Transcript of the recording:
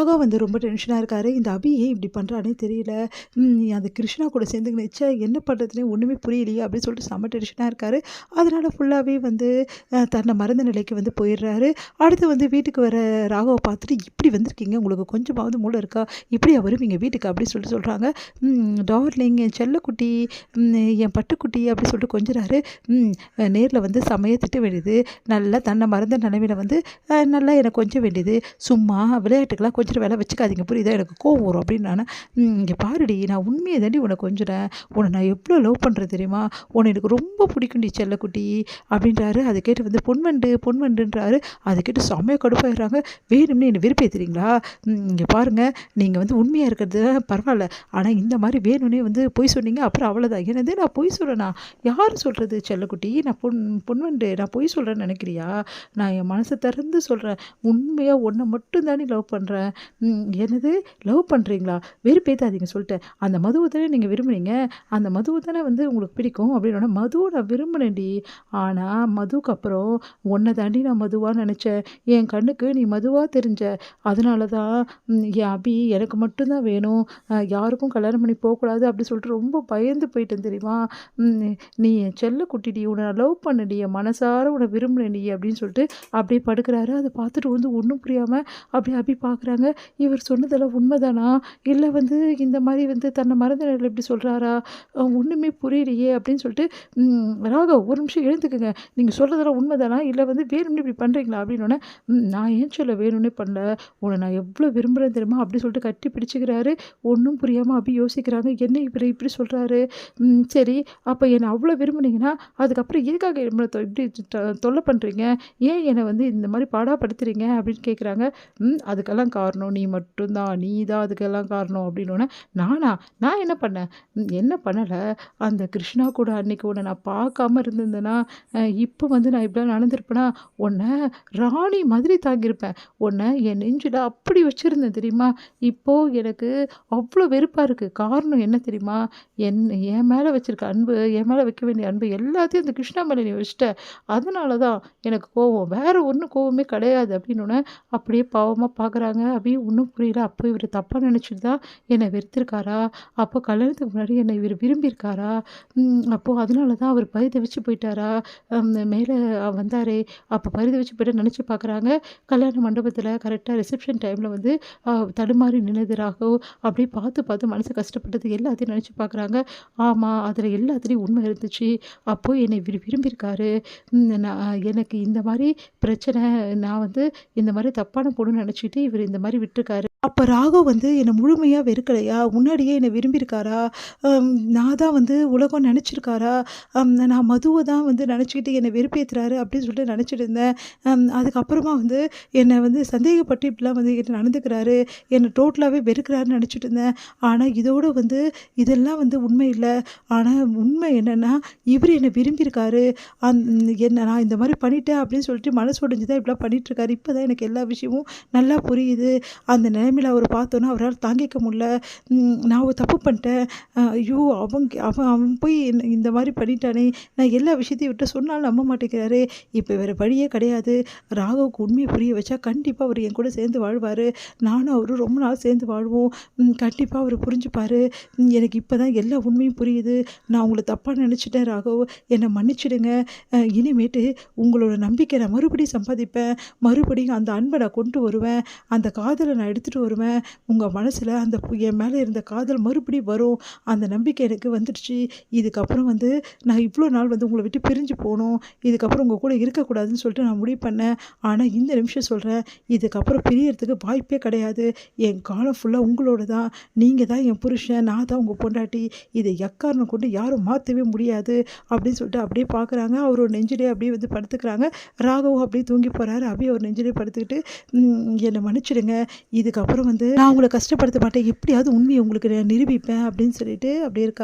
ராகவ் வந்து ரொம்ப டென்ஷனாக இருக்காரு. இந்த அபி ஏன் இப்படி பண்ணுறானே தெரியல. அந்த கிருஷ்ணா கூட சேர்ந்துக்கின்னு ச்சே என்ன பண்ணுறதுனே ஒன்றுமே புரியலையே அப்படின்னு சொல்லிட்டு செம்ம டென்ஷனாக இருக்காரு. அதனால் ஃபுல்லாகவே வந்து தன்னை மறந்த நிலைக்கு வந்து போயிடுறாரு. அடுத்து வந்து வீட்டுக்கு வர ராகவை பார்த்துட்டு இப்படி வந்திருக்கீங்க, உங்களுக்கு கொஞ்சமாவது மூளை இருக்கா, இப்படியா வருவீங்க வீட்டுக்கு அப்படின்னு சொல்லிட்டு சொல்கிறாங்க. டார்லிங் என் செல்லக்குட்டி, என் பட்டுக்குட்டி அப்படி சொல்லிட்டு கொஞ்சிறாரு. நேரில் வந்து செமையாக திட்ட வேண்டியது, நல்லா தன்னை மறந்த நிலைமையில் வந்து நல்லா எனக்கு கொஞ்சம் வேண்டியது, சும்மா விளையாட்டுக்கெல்லாம் கொஞ்சம் வேலை வச்சுக்காதீங்க புரியுதா, எனக்கு கோவம் வரும் அப்படின்னு நான் இங்கே பாருடி, நான் உண்மையை தாண்டி உன்னை கொஞ்சிறேன், உன்னை நான் எவ்வளோ லவ் பண்ணுறேன் தெரியுமா, உன்னை எனக்கு ரொம்ப பிடிக்கும்டி செல்லக்குட்டி அப்படின்றாரு. அதை கேட்டு வந்து பொன்வண்டுன்றாரு. அதை கேட்டு செம்மையாக கடுப்பாயிடுறாங்க. வேணும்னு என்னை விருப்பேற்றுறீங்களா, இங்கே பாருங்கள் நீங்கள் வந்து உண்மையாக இருக்கிறது பரவாயில்ல, ஆனால் இந்த மாதிரி வேணும்னே வந்து பொய் சொன்னீங்க அப்புறம் அவ்வளோதான். என்னது நான் பொய் சொல்கிறேனா, யார் சொல்கிறது செல்லக்குட்டி, நான் பொன்வண்டு நான் பொய் சொல்கிறேன்னு நினைக்கிறியா, நான் என் மனசை திறந்து சொல்கிறேன், உண்மையாக ஒன்றை மட்டும் தானே லவ் பண்ணுறேன். என்னது லவ் பண்ணுறீங்களா, வெறுப்பேற்றாதீங்க சொல்லிட்டேன். அந்த மதுவை தானே நீங்கள் விரும்புனீங்க, அந்த மதுவை தானே வந்து உங்களுக்கு பிடிக்கும் அப்படின்னு மதுவை நான் விரும்பினேன்டி, ஆனால் மதுவுக்கு அப்புறம் உன்னை தாண்டி நான் மதுவாக நினச்சேன், என் கண்ணுக்கு நீ மதுவாக தெரிஞ்ச, அதனால தான் என் அபி எனக்கு மட்டும்தான் வேணும், யாருக்கும் கல்யாணம் பண்ணி போகக்கூடாது அப்படி சொல்லிட்டு ரொம்ப பயந்து போயிட்டேன் தெரியுமா. நீ என் செல்ல குட்டிடி, உன்னை நான் லவ் பண்ணடி, என் மனசார உன்னை விரும்பினடி அப்படின்னு சொல்லிட்டு அப்படியே படுக்கிறாரு. அதை பார்த்துட்டு வந்து ஒன்றும் புரியாமல் அப்படியே அபி பார்க்குறாங்க. இவர் சொன்னதெல்லாம் உண்மைதானா, இல்லை வந்து இந்த மாதிரி வந்து தன்னை மறந்த நிலையில் இப்படி சொல்கிறாரா, ஒன்றுமே புரியலையே அப்படின்னு சொல்லிட்டு ராகவ் ஒரு நிமிஷம் எழுந்துக்குங்க, நீங்கள் சொல்கிறதெல்லாம் உண்மைதானா, இல்லை வந்து வேணும்னு இப்படி பண்ணுறீங்களா அப்படின்னோடனே நான் ஏன் சொல்ல வேணும்னே பண்ணல, உன்னை நான் எவ்வளோ விரும்புகிறேன் தெரியுமா அப்படி சொல்லிட்டு கட்டி பிடிச்சிக்கிறாரு. ஒன்றும் புரியாமல் அப்படி யோசிக்கிறாங்க, என்ன இவர் இப்படி சொல்கிறாரு. சரி அப்போ என்னை அவ்வளோ விரும்புனீங்கன்னா அதுக்கப்புறம் எதுக்காக நம்மளை இப்படி தொல்லை பண்ணுறீங்க, ஏன் என்னை வந்து இந்த மாதிரி பாடாப்படுத்துறீங்க அப்படின்னு கேட்குறாங்க. அதுக்கெல்லாம் காரணம் நீ மட்டும்தான், நீ தான் அதுக்கெல்லாம் காரணம் அப்படின்னோடனே நான் என்ன பண்ணேன், என்ன பண்ணலை, அந்த கிருஷ்ணா கூட அன்னைக்கு உன்னை நான் பார்க்காம இருந்திருந்தேன்னா இப்போ வந்து நான் இப்படிலாம் நடந்திருப்பேனா, உன்னை ராணி மாதிரி தாங்கியிருப்பேன், உன்னை என் நெஞ்சில் அப்படி வச்சுருந்தேன் தெரியுமா. இப்போது எனக்கு அவ்வளோ வெறுப்பாக இருக்குது. காரணம் என்ன தெரியுமா, என் மேலே வச்சுருக்க அன்பு, என் மேலே வைக்க வேண்டிய அன்பு எல்லாத்தையும் அந்த கிருஷ்ணா மேலே நீ வச்சுட்ட, அதனால தான் எனக்கு கோவம், வேறு ஒன்றும் கோவமே கிடையாது அப்படின்னோடனே அப்படியே பாவமாக பார்க்குறாங்க. அப்படியே ஒன்றும் புரியல. அப்போ இவர் தப்பாக நினச்சிட்டு தான் என்னை வெறுத்திருக்காரா, அப்போ கல்யாணத்துக்கு முன்னாடி என்னை இவர் விரும்பியிருக்காரா, அப்போது அதனால தான் அவர் பரிதவிச்சு போயிட்டாரா, மேலே வந்தாரே அப்போ பரிதவிச்சு போய்ட்டு நினச்சி பார்க்குறாங்க. கல்யாண மண்டபத்தில் கரெக்டாக ரிசப்ஷன் டைமில் வந்து தடுமாறி நின்னதுராகவோ அப்படியே பார்த்து மனசு கஷ்டப்பட்டது எல்லாத்தையும் நினச்சி பார்க்குறாங்க. ஆமாம் அதில் எல்லாத்துலேயும் உண்மை இருந்துச்சு, அப்போது என்னை விரும்பியிருக்காரு, எனக்கு இந்த மாதிரி பிரச்சனை, நான் வந்து இந்த மாதிரி தப்பான பொண்ணுன்னு நினச்சிட்டு இவர் இந்த மாதிரி விட்டுருக்காரு. அப்போ ராகவ் வந்து என்னை முழுமையாக வெறுக்கலையா, முன்னாடியே என்னை விரும்பியிருக்காரா, நான் தான் வந்து உலகம் நினச்சிருக்காரா, நான் மதுவை தான் வந்து நினச்சிக்கிட்டு என்னை வெறுப்பேற்றுறாரு அப்படின்னு சொல்லிட்டு நினச்சிட்டு இருந்தேன். அதுக்கப்புறமா வந்து என்னை வந்து சந்தேகப்பட்டு இப்படிலாம் வந்து என்னை நடந்துக்கிறாரு, என்னை டோட்டலாகவே வெறுக்கிறாருன்னு நினச்சிட்டு இருந்தேன். ஆனால் இதோடு வந்து இதெல்லாம் வந்து உண்மை இல்லை. ஆனால் உண்மை என்னென்னா இவர் என்னை விரும்பியிருக்காரு, என்ன நான் இந்த மாதிரி பண்ணிட்டேன் அப்படின்னு சொல்லிட்டு மனசு உடைஞ்சு தான் இப்படிலாம் பண்ணிகிட்ருக்காரு. இப்போ தான் எனக்கு எல்லா விஷயமும் நல்லா புரியுது. அந்த நிலைமையில் அவர் பார்த்தோன்னா அவரால் தாங்கிக்க முடியல. நான் ஒரு தப்பு பண்ணிட்டேன், ஐயோ அவன் போய் இந்த மாதிரி பண்ணிட்டானே, நான் எல்லா விஷயத்தையும் விட்டு சொன்னாலும் நம்ப மாட்டேங்கிறாரு. இப்போ வேறு வழியே கிடையாது, ராகவுக்கு உண்மையை புரிய வச்சா கண்டிப்பாக அவர் என் கூட சேர்ந்து வாழ்வார், நானும் அவரும் ரொம்ப நாள் சேர்ந்து வாழ்வோம், கண்டிப்பாக அவர் புரிஞ்சுப்பார். எனக்கு இப்போ தான் எல்லா உண்மையும் புரியுது, நான் உங்களை தப்பாக நினச்சிட்டேன் ராகவ், என்னை மன்னிச்சிடுங்க, இனிமேட்டு உங்களோட நம்பிக்கை நான் மறுபடியும் சம்பாதிப்பேன், மறுபடியும் அந்த அன்பை நான் கொண்டு வருவேன், அந்த காதலை நான் எடுத்துகிட்டு வருவேன், உங்கள் மனசில் அந்த என் மேலே இருந்த காதல் மறுபடியும் வரும், அந்த நம்பிக்கை எனக்கு வந்துடுச்சு. இதுக்கப்புறம் வந்து நான் இவ்வளோ நாள் வந்து உங்களை விட்டு பிரிஞ்சு போகணும், இதுக்கப்புறம் உங்கள் கூட இருக்கக்கூடாதுன்னு சொல்லிட்டு நான் முடிவு பண்ணேன். ஆனால் இந்த நிமிஷம் சொல்கிறேன், இதுக்கப்புறம் பிரியறதுக்கு வாய்ப்பே கிடையாது, என் காலம் ஃபுல்லாக உங்களோட தான், நீங்கள் தான் என் புருஷன், நான் தான் உங்கள் பொண்டாட்டி, இதை எக்காரணம் கொண்டு யாரும் மாற்றவே முடியாது அப்படின்னு சொல்லிட்டு அப்படியே பார்க்குறாங்க. அவரோட நெஞ்சிலே அப்படியே வந்து படுத்துக்கிறாங்க. ராகவும் அப்படியே தூங்கி போகிறாரு. அப்படியே அவர் நெஞ்சிலே படுத்துக்கிட்டு என்னை மன்னிச்சிடுங்க, இதுக்கப்புறம் வந்து நான் உங்களை கஷ்டப்படுத்த மாட்டேன், எப்படியாவது உண்மையை உங்களுக்கு நான் நிரூபிப்பேன் அப்படின்னு சொல்லிட்டு அப்படியே இருக்கா.